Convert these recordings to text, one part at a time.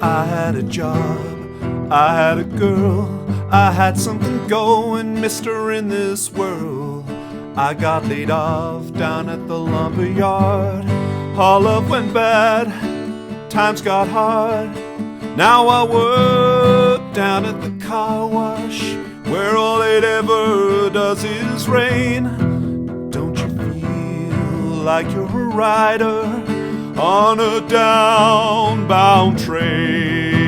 I had a job, I had a girl, I had something going, mister, in this world. I got laid off down at the lumber yard. All love went bad, times got hard. Now I work down at the car wash, where all it ever does is rain. Don't you feel like you're a rider on a downbound train?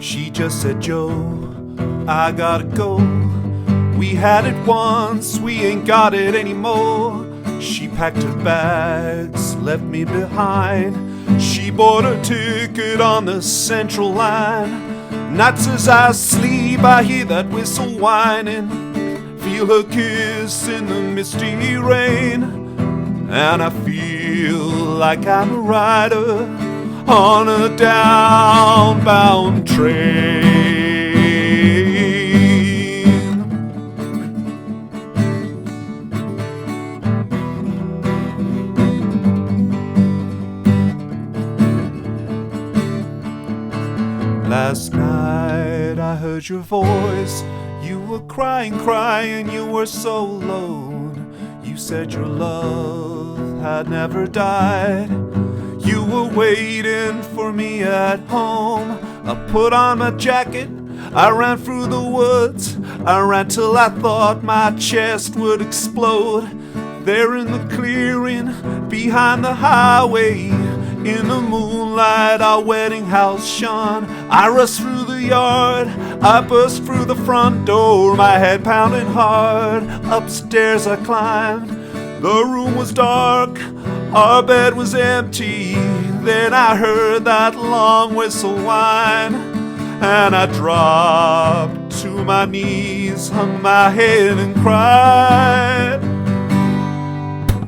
She just said, Joe, I gotta go. We had it once, we ain't got it anymore. She packed her bags, left me behind. She bought a ticket on the Central Line. Nights as I sleep, I hear that whistle whining, feel her kiss in the misty rain, and I feel like I'm a rider on a downbound train. Last night I heard your voice. You were crying, you were so alone. You said your love had never died. You were waiting for me at home. I put on my jacket, I ran through the woods. I ran till I thought my chest would explode. There in the clearing behind the highway, in the moonlight our wedding house shone. I rushed through the yard, I burst through the front door, my head pounding hard. Upstairs I climbed, the room was dark, our bed was empty. Then I heard that long whistle whine, and I dropped to my knees, hung my head and cried.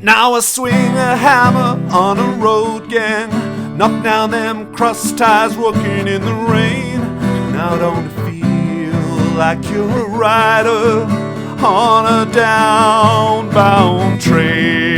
Now I swing a hammer on a road gang, knock down them cross ties working in the rain. Now don't it feel like you're a rider on a downbound train?